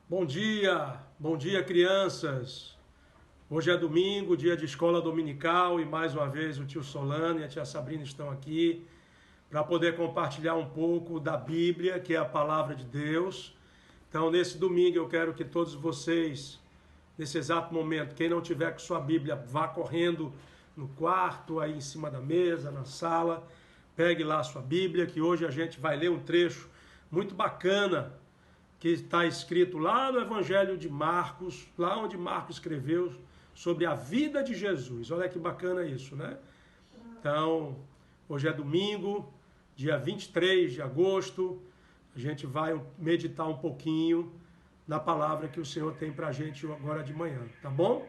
Bom dia crianças. Hoje é domingo, dia de escola dominical e mais uma vez o tio Solano e a tia Sabrina estão aqui para poder compartilhar um pouco da Bíblia, que é a palavra de Deus. Então, nesse domingo eu quero que todos vocês, nesse exato momento, quem não tiver com sua Bíblia, vá correndo no quarto, aí em cima da mesa, na sala, pegue lá a sua Bíblia, que hoje a gente vai ler um trecho muito bacana que está escrito lá no Evangelho de Marcos, lá onde Marcos escreveu sobre a vida de Jesus. Olha que bacana isso, né? Então, hoje é domingo, dia 23 de agosto, a gente vai meditar um pouquinho na palavra que o Senhor tem para a gente agora de manhã, tá bom?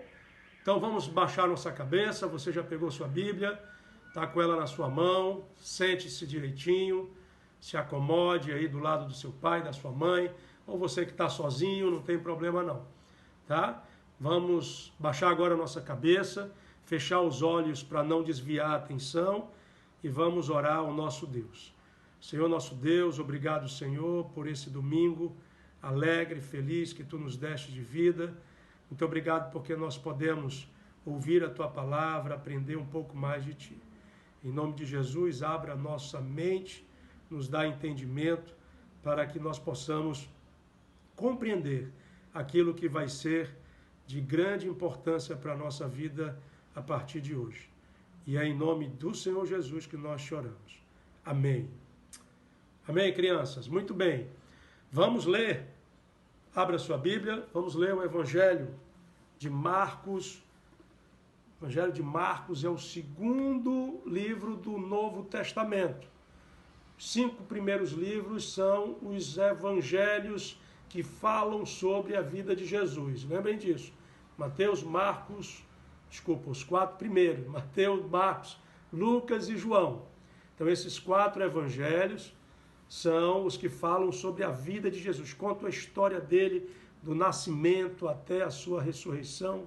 Então vamos baixar nossa cabeça, você já pegou sua Bíblia, está com ela na sua mão, sente-se direitinho, se acomode aí do lado do seu pai, da sua mãe, ou você que está sozinho, não tem problema não, tá? Vamos baixar agora a nossa cabeça, fechar os olhos para não desviar a atenção e vamos orar ao nosso Deus. Senhor nosso Deus, obrigado Senhor por esse domingo alegre, feliz que Tu nos deste de vida. Muito obrigado porque nós podemos ouvir a Tua palavra, aprender um pouco mais de Ti. Em nome de Jesus, abra a nossa mente, nos dá entendimento para que nós possamos compreender aquilo que vai ser de grande importância para a nossa vida a partir de hoje. E é em nome do Senhor Jesus que nós choramos. Amém. Amém, crianças? Muito bem. Vamos ler, abra sua Bíblia, vamos ler o Evangelho de Marcos. O Evangelho de Marcos é o segundo livro do Novo Testamento. Os 5 primeiros livros são os evangelhos que falam sobre a vida de Jesus. Lembrem disso. Mateus, Marcos, os 4 primeiros. Mateus, Marcos, Lucas e João. Então esses 4 evangelhos são os que falam sobre a vida de Jesus. Contam a história dele, do nascimento até a sua ressurreição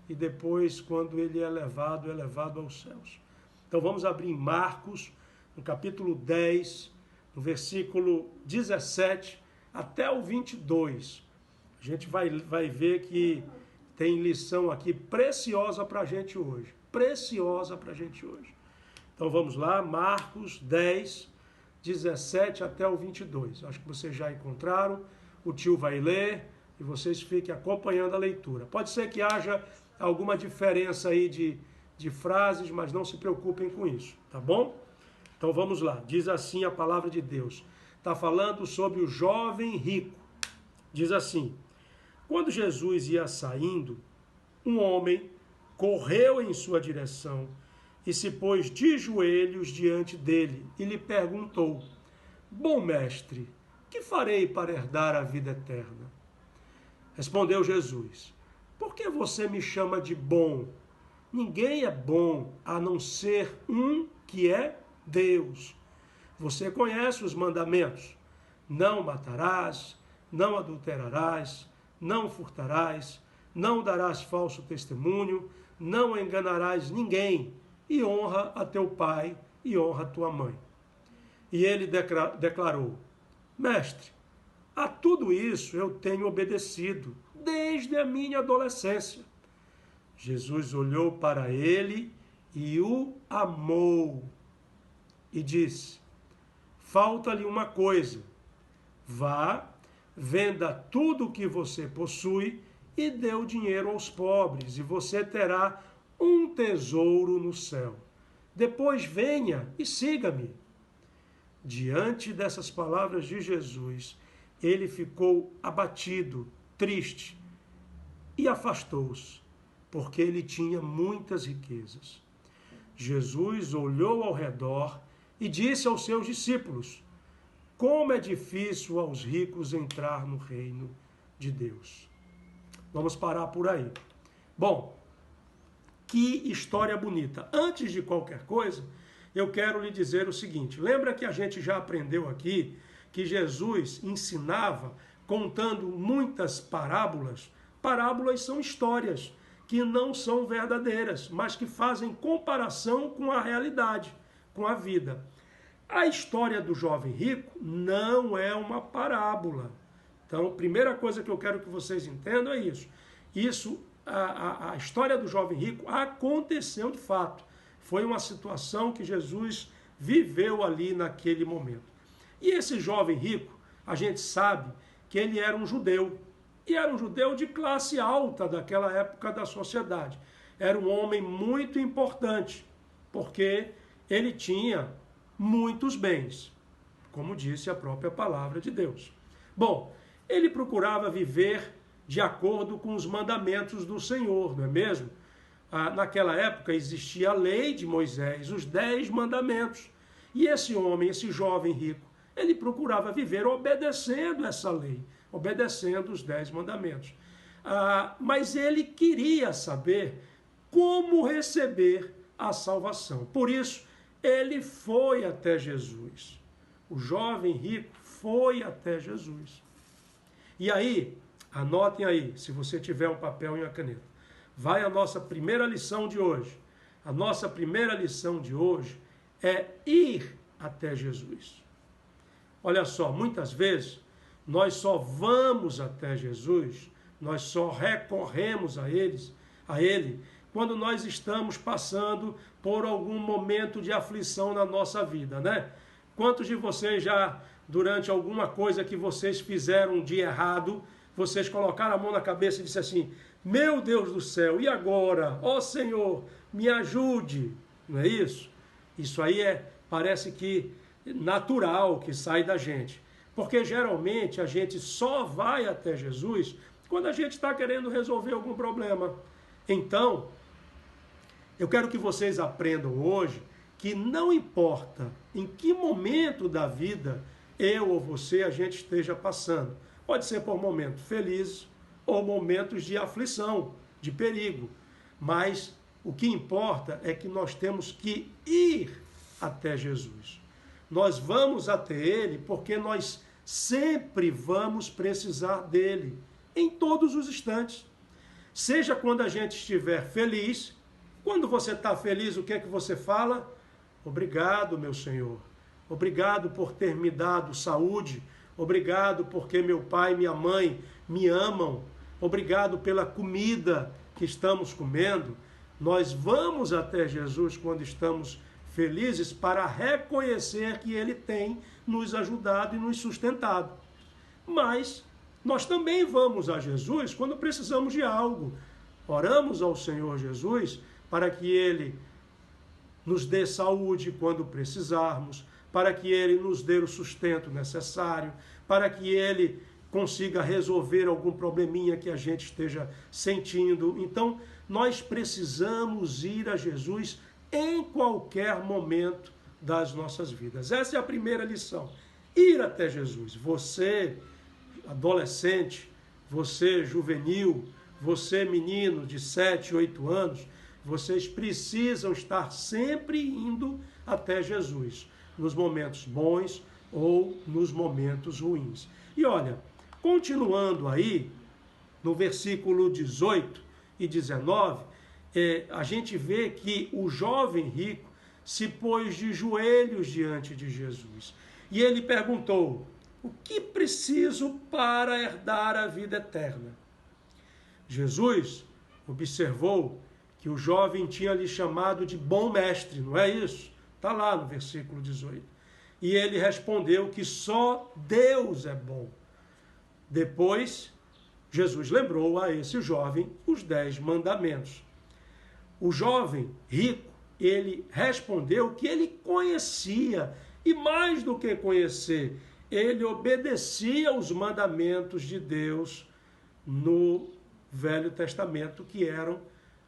e depois, quando ele é levado aos céus. Então vamos abrir em Marcos, no capítulo 10, no versículo 17 até o 22. A gente vai ver que tem lição aqui preciosa para a gente hoje. Preciosa para a gente hoje. Então vamos lá, Marcos 10, 17 até o 22. Acho que vocês já encontraram. O tio vai ler e vocês fiquem acompanhando a leitura. Pode ser que haja alguma diferença aí de frases, mas não se preocupem com isso, tá bom? Então vamos lá. Diz assim a palavra de Deus. Está falando sobre o jovem rico. Diz assim: quando Jesus ia saindo, um homem correu em sua direção e se pôs de joelhos diante dele e lhe perguntou: bom mestre, que farei para herdar a vida eterna? Respondeu Jesus: por que você me chama de bom? Ninguém é bom a não ser um que é Deus. Você conhece os mandamentos: não matarás, não adulterarás, não furtarás, não darás falso testemunho, não enganarás ninguém, e honra a teu pai e honra a tua mãe. E ele declarou: mestre, a tudo isso eu tenho obedecido desde a minha adolescência. Jesus olhou para ele e o amou e disse: falta-lhe uma coisa. Vá, venda tudo o que você possui e dê o dinheiro aos pobres, e você terá um tesouro no céu. Depois venha e siga-me. Diante dessas palavras de Jesus, ele ficou abatido, triste, e afastou-se, porque ele tinha muitas riquezas. Jesus olhou ao redor e disse aos seus discípulos: como é difícil aos ricos entrar no reino de Deus. Vamos parar por aí. Bom, que história bonita. Antes de qualquer coisa, eu quero lhe dizer o seguinte: lembra que a gente já aprendeu aqui que Jesus ensinava contando muitas parábolas? Parábolas são histórias que não são verdadeiras, mas que fazem comparação com a realidade, com a vida. A história do jovem rico não é uma parábola. Então, primeira coisa que eu quero que vocês entendam é isso. A história do jovem rico aconteceu de fato. Foi uma situação que Jesus viveu ali naquele momento. E esse jovem rico, a gente sabe que ele era um judeu. E era um judeu de classe alta daquela época da sociedade. Era um homem muito importante, porque ele tinha muitos bens, como disse a própria palavra de Deus. Bom, ele procurava viver de acordo com os mandamentos do Senhor, não é mesmo? Naquela época existia a lei de Moisés, os 10 mandamentos. E esse homem, esse jovem rico, ele procurava viver obedecendo essa lei, obedecendo os 10 mandamentos. Mas ele queria saber como receber a salvação. Por isso, ele foi até Jesus. O jovem rico foi até Jesus. E aí, anotem aí, se você tiver um papel e uma caneta. Vai a nossa primeira lição de hoje. A nossa primeira lição de hoje é ir até Jesus. Olha só, muitas vezes nós só vamos até Jesus, nós só recorremos a Ele, quando nós estamos passando por algum momento de aflição na nossa vida, né? Quantos de vocês já, durante alguma coisa que vocês fizeram de errado, vocês colocaram a mão na cabeça e disseram assim: meu Deus do céu, e agora? Ó Senhor, me ajude. Não é isso? Isso aí parece que natural que sai da gente. Porque geralmente a gente só vai até Jesus quando a gente está querendo resolver algum problema. Então, eu quero que vocês aprendam hoje que não importa em que momento da vida eu ou você a gente esteja passando. Pode ser por momentos felizes ou momentos de aflição, de perigo. Mas o que importa é que nós temos que ir até Jesus. Nós vamos até Ele porque nós sempre vamos precisar dEle, em todos os instantes. Seja quando a gente estiver feliz. Quando você está feliz, o que é que você fala? Obrigado, meu Senhor. Obrigado por ter me dado saúde. Obrigado porque meu pai e minha mãe me amam. Obrigado pela comida que estamos comendo. Nós vamos até Jesus quando estamos felizes para reconhecer que Ele tem nos ajudado e nos sustentado. Mas nós também vamos a Jesus quando precisamos de algo. Oramos ao Senhor Jesus para que Ele nos dê saúde quando precisarmos, para que Ele nos dê o sustento necessário, para que Ele consiga resolver algum probleminha que a gente esteja sentindo. Então, nós precisamos ir a Jesus em qualquer momento das nossas vidas. Essa é a primeira lição. Ir até Jesus. Você, adolescente, você, juvenil, você, menino de 7, 8 anos, vocês precisam estar sempre indo até Jesus, nos momentos bons ou nos momentos ruins. E olha, continuando aí, no versículo 18 e 19, a gente vê que o jovem rico se pôs de joelhos diante de Jesus. E ele perguntou: o que preciso para herdar a vida eterna? Jesus observou que o jovem tinha lhe chamado de bom mestre, não é isso? Está lá no versículo 18. E ele respondeu que só Deus é bom. Depois, Jesus lembrou a esse jovem os 10 mandamentos. O jovem rico, ele respondeu que ele conhecia, e mais do que conhecer, ele obedecia os mandamentos de Deus no Velho Testamento, que eram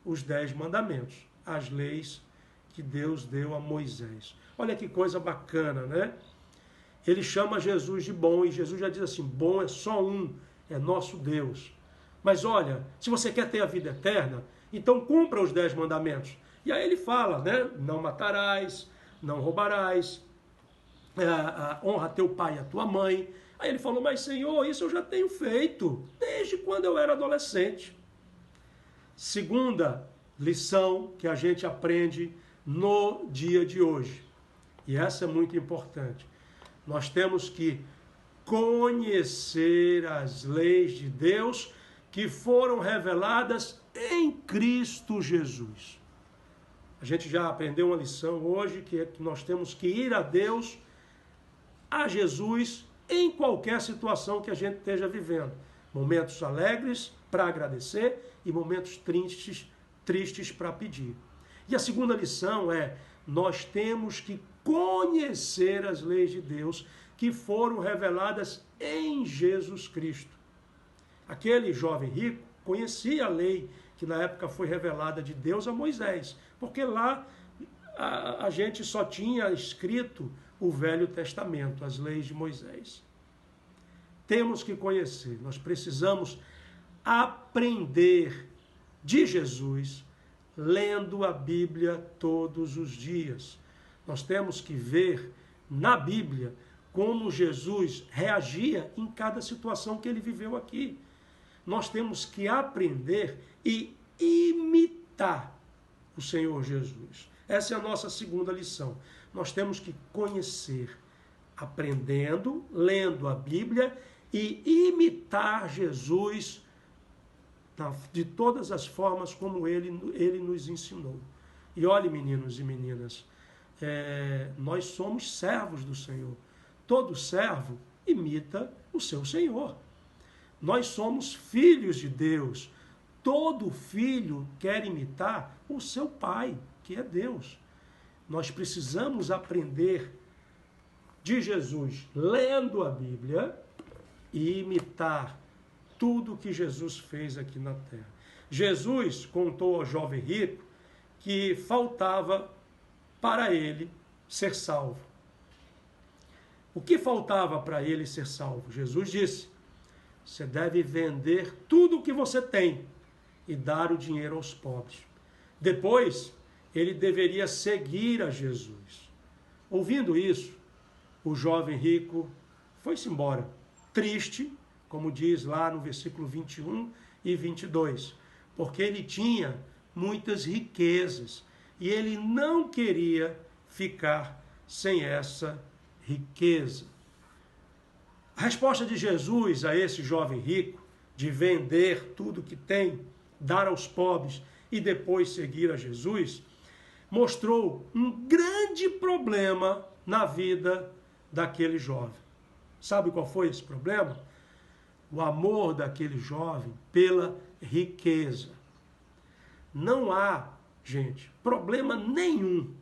os 10 mandamentos, as leis que Deus deu a Moisés. Olha que coisa bacana, né? Ele chama Jesus de bom, e Jesus já diz assim: bom é só um, é nosso Deus. Mas olha, se você quer ter a vida eterna, então cumpra os 10 mandamentos. E aí ele fala, né? Não matarás, não roubarás, honra teu pai e a tua mãe. Aí ele falou: mas Senhor, isso eu já tenho feito, desde quando eu era adolescente. Segunda lição que a gente aprende no dia de hoje, e essa é muito importante. Nós temos que conhecer as leis de Deus que foram reveladas em Cristo Jesus. A gente já aprendeu uma lição hoje, que é que nós temos que ir a Deus, a Jesus, em qualquer situação que a gente esteja vivendo. Momentos alegres para agradecer e momentos tristes para pedir. E a segunda lição é, nós temos que conhecer as leis de Deus que foram reveladas em Jesus Cristo. Aquele jovem rico conhecia a lei que na época foi revelada de Deus a Moisés, porque lá a gente só tinha escrito o Velho Testamento, as leis de Moisés. Temos que conhecer, nós precisamos aprender de Jesus, lendo a Bíblia todos os dias. Nós temos que ver na Bíblia como Jesus reagia em cada situação que ele viveu aqui. Nós temos que aprender e imitar o Senhor Jesus. Essa é a nossa segunda lição. Nós temos que conhecer, aprendendo, lendo a Bíblia e imitar Jesus de todas as formas como ele nos ensinou. E olhe, meninos e meninas, nós somos servos do Senhor. Todo servo imita o seu Senhor. Nós somos filhos de Deus. Todo filho quer imitar o seu pai, que é Deus. Nós precisamos aprender de Jesus, lendo a Bíblia, e imitar tudo que Jesus fez aqui na terra. Jesus contou ao jovem rico que faltava para ele ser salvo. O que faltava para ele ser salvo? Jesus disse: você deve vender tudo o que você tem e dar o dinheiro aos pobres. Depois, ele deveria seguir a Jesus. Ouvindo isso, o jovem rico foi-se embora, triste, como diz lá no versículo 21 e 22, porque ele tinha muitas riquezas e ele não queria ficar sem essa riqueza. A resposta de Jesus a esse jovem rico, de vender tudo que tem, dar aos pobres e depois seguir a Jesus, mostrou um grande problema na vida daquele jovem. Sabe qual foi esse problema? O amor daquele jovem pela riqueza. Não há, gente, problema nenhum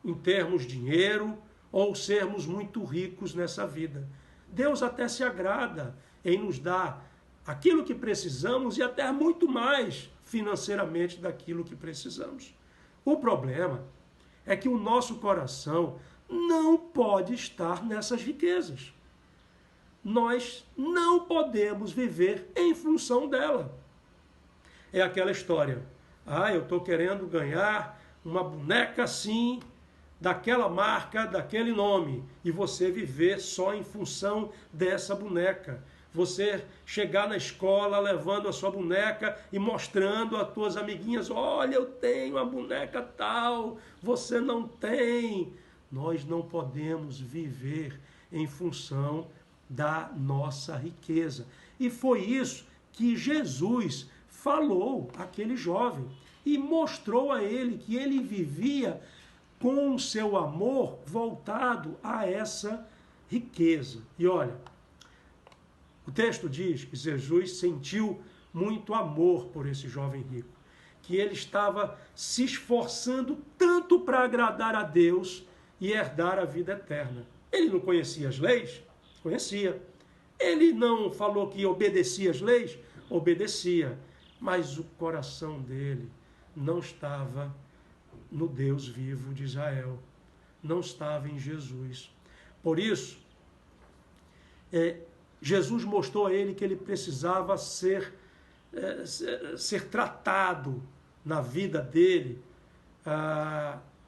em termos dinheiro ou sermos muito ricos nessa vida. Deus até se agrada em nos dar aquilo que precisamos e até muito mais financeiramente daquilo que precisamos. O problema é que o nosso coração não pode estar nessas riquezas. Nós não podemos viver em função dela. É aquela história. Eu estou querendo ganhar uma boneca assim, daquela marca, daquele nome, e você viver só em função dessa boneca. Você chegar na escola levando a sua boneca e mostrando às tuas amiguinhas: olha, eu tenho uma boneca tal, você não tem. Nós não podemos viver em função da nossa riqueza. E foi isso que Jesus falou àquele jovem e mostrou a ele que ele vivia com o seu amor voltado a essa riqueza. E olha, o texto diz que Jesus sentiu muito amor por esse jovem rico, que ele estava se esforçando tanto para agradar a Deus e herdar a vida eterna. Ele não conhecia as leis? Conhecia. Ele não falou que obedecia as leis? Obedecia. Mas o coração dele não estava no Deus vivo de Israel. Não estava em Jesus. Por isso, Jesus mostrou a ele que ele precisava ser tratado na vida dele,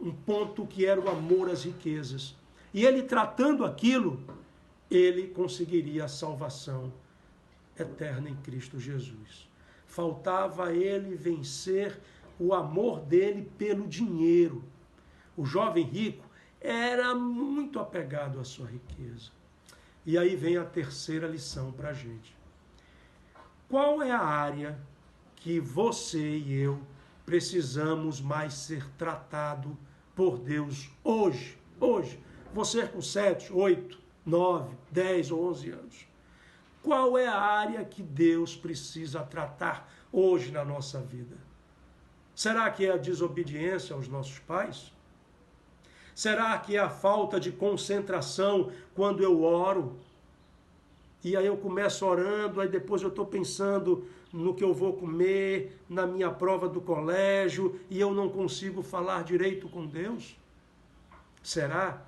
um ponto que era o amor às riquezas. E ele tratando aquilo, ele conseguiria a salvação eterna em Cristo Jesus. Faltava a ele vencer o amor dele pelo dinheiro. O jovem rico era muito apegado à sua riqueza. E aí vem a terceira lição para a gente. Qual é a área que você e eu precisamos mais ser tratado por Deus hoje? Hoje, você com 7, 8, 9, 10 ou 11 anos. Qual é a área que Deus precisa tratar hoje na nossa vida? Será que é a desobediência aos nossos pais? Será que é a falta de concentração quando eu oro? E aí eu começo orando, aí depois eu estou pensando no que eu vou comer, na minha prova do colégio, e eu não consigo falar direito com Deus? Será?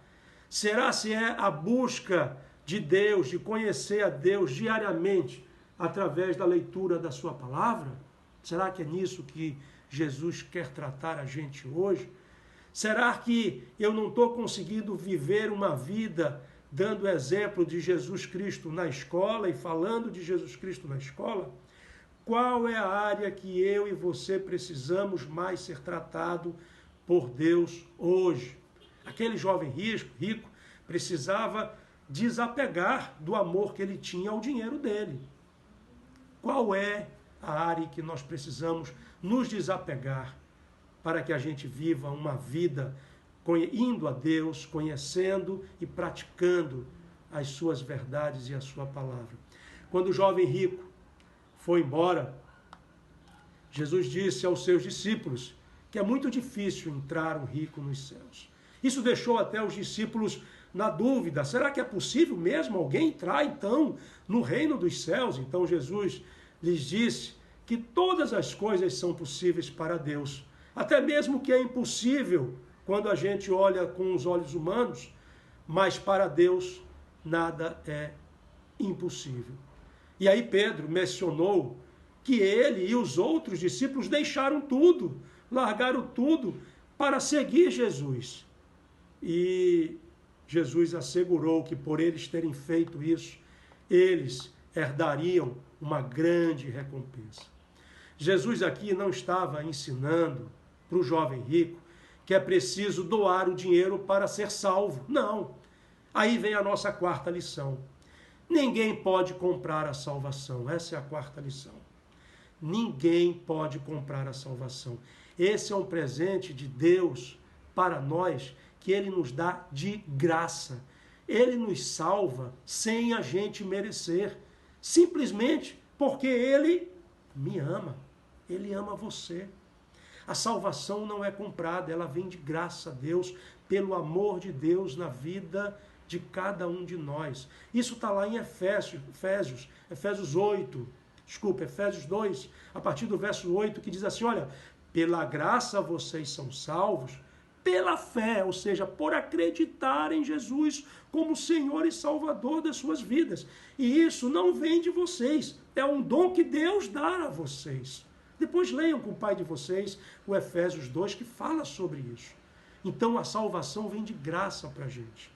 Será se é a busca de Deus, de conhecer a Deus diariamente, através da leitura da sua palavra? Será que é nisso que Jesus quer tratar a gente hoje? Será que eu não estou conseguindo viver uma vida dando exemplo de Jesus Cristo na escola e falando de Jesus Cristo na escola? Qual é a área que eu e você precisamos mais ser tratado por Deus hoje? Aquele jovem rico precisava desapegar do amor que ele tinha ao dinheiro dele. Qual é a área que nós precisamos nos desapegar para que a gente viva uma vida indo a Deus, conhecendo e praticando as suas verdades e a sua palavra? Quando o jovem rico foi embora, Jesus disse aos seus discípulos que é muito difícil entrar um rico nos céus. Isso deixou até os discípulos na dúvida: será que é possível mesmo alguém entrar então no reino dos céus? Então Jesus lhes disse que todas as coisas são possíveis para Deus, até mesmo o que é impossível quando a gente olha com os olhos humanos, mas para Deus nada é impossível. E aí Pedro mencionou que ele e os outros discípulos deixaram tudo, largaram tudo para seguir Jesus. E Jesus assegurou que por eles terem feito isso, eles herdariam uma grande recompensa. Jesus aqui não estava ensinando para o jovem rico que é preciso doar o dinheiro para ser salvo. Não. Aí vem a nossa quarta lição. Ninguém pode comprar a salvação. Essa é a quarta lição. Ninguém pode comprar a salvação. Esse é um presente de Deus para nós, que Ele nos dá de graça. Ele nos salva sem a gente merecer. Simplesmente porque Ele me ama. Ele ama você. A salvação não é comprada, ela vem de graça a Deus, pelo amor de Deus na vida de cada um de nós. Isso está lá em Efésios 2, a partir do verso 8, que diz assim: olha, pela graça vocês são salvos, pela fé, ou seja, por acreditar em Jesus como Senhor e Salvador das suas vidas. E isso não vem de vocês, é um dom que Deus dá a vocês. Depois leiam com o pai de vocês o Efésios 2, que fala sobre isso. Então a salvação vem de graça para a gente,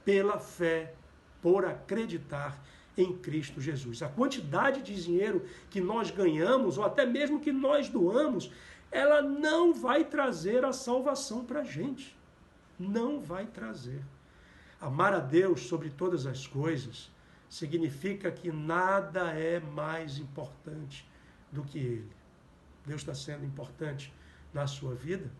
pela fé, por acreditar em Cristo Jesus. A quantidade de dinheiro que nós ganhamos, ou até mesmo que nós doamos, ela não vai trazer a salvação para a gente. Não vai trazer. Amar a Deus sobre todas as coisas significa que nada é mais importante do que Ele. Deus está sendo importante na sua vida?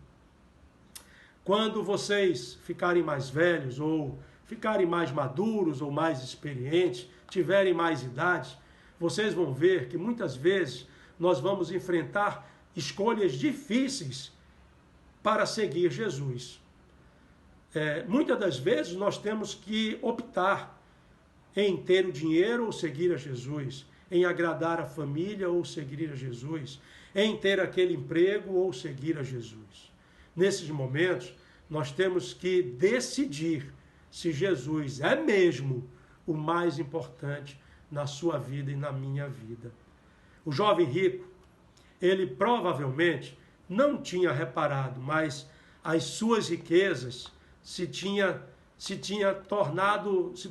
Quando vocês ficarem mais velhos, ou ficarem mais maduros, ou mais experientes, tiverem mais idade, vocês vão ver que muitas vezes nós vamos enfrentar escolhas difíceis para seguir Jesus. Muitas das vezes nós temos que optar em ter o dinheiro ou seguir a Jesus, em agradar a família ou seguir a Jesus, em ter aquele emprego ou seguir a Jesus. Nesses momentos, nós temos que decidir se Jesus é mesmo o mais importante na sua vida e na minha vida. O jovem rico, ele provavelmente não tinha reparado, mas as suas riquezas se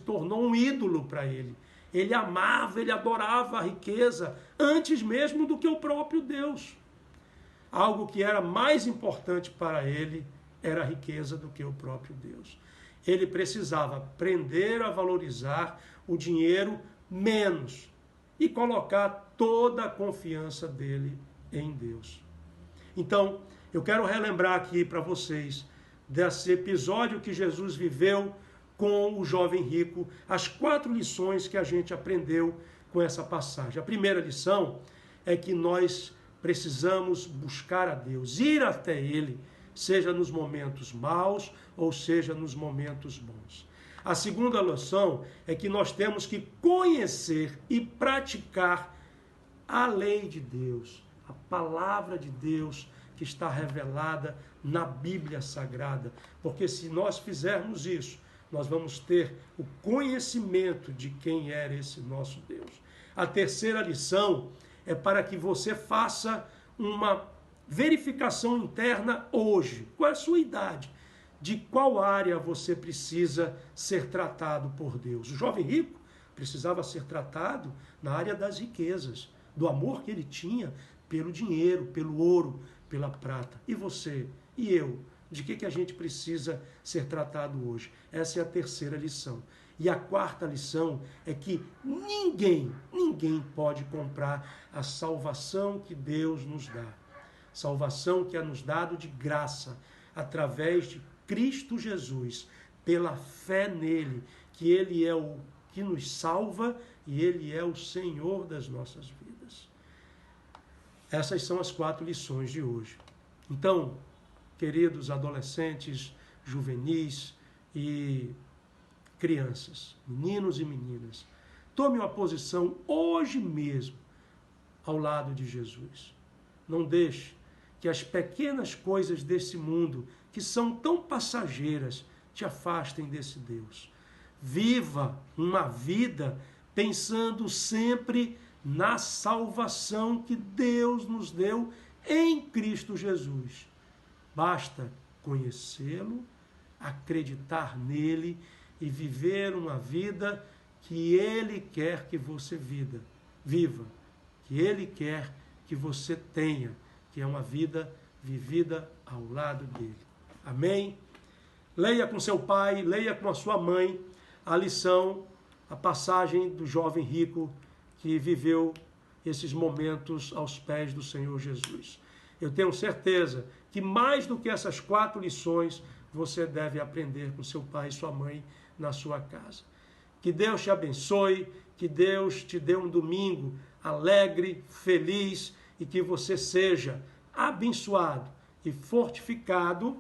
tornou um ídolo para ele. Ele amava, ele adorava a riqueza antes mesmo do que o próprio Deus. Algo que era mais importante para ele era a riqueza do que o próprio Deus. ele precisava aprender a valorizar o dinheiro menos e colocar toda a confiança dele em Deus. Então, eu quero relembrar aqui para vocês desse episódio que Jesus viveu com o jovem rico, as 4 lições que a gente aprendeu com essa passagem. A primeira lição é que nós precisamos buscar a Deus, ir até Ele, seja nos momentos maus ou seja nos momentos bons. A segunda lição é que nós temos que conhecer e praticar a lei de Deus, a palavra de Deus que está revelada na Bíblia Sagrada, porque se nós fizermos isso, nós vamos ter o conhecimento de quem é esse nosso Deus. A terceira lição é para que você faça uma verificação interna hoje. Qual é a sua idade? De qual área você precisa ser tratado por Deus? O jovem rico precisava ser tratado na área das riquezas, do amor que ele tinha pelo dinheiro, pelo ouro, pela prata. E você? E eu? De que a gente precisa ser tratado hoje? Essa é a terceira lição. E a quarta lição é que ninguém pode comprar a salvação que Deus nos dá. Salvação que é nos dado de graça, através de Cristo Jesus, pela fé nele, que ele é o que nos salva e ele é o Senhor das nossas vidas. Essas são as 4 lições de hoje. Então, queridos adolescentes, juvenis e crianças, meninos e meninas, tome uma posição hoje mesmo ao lado de Jesus. Não deixe que as pequenas coisas desse mundo, que são tão passageiras, te afastem desse Deus. Viva uma vida pensando sempre na salvação que Deus nos deu em Cristo Jesus. Basta conhecê-lo, acreditar nele e viver uma vida que ele quer que você viva, que ele quer que você tenha, que é uma vida vivida ao lado dele. Amém? Leia com seu pai, leia com a sua mãe a lição, a passagem do jovem rico que viveu esses momentos aos pés do Senhor Jesus. Eu tenho certeza que mais do que essas 4 lições, você deve aprender com seu pai e sua mãe na sua casa. Que Deus te abençoe, que Deus te dê um domingo alegre, feliz e que você seja abençoado e fortificado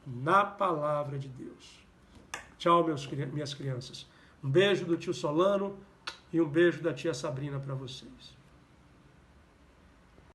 na palavra de Deus. Tchau, minhas crianças. Um beijo do tio Solano e um beijo da tia Sabrina para vocês.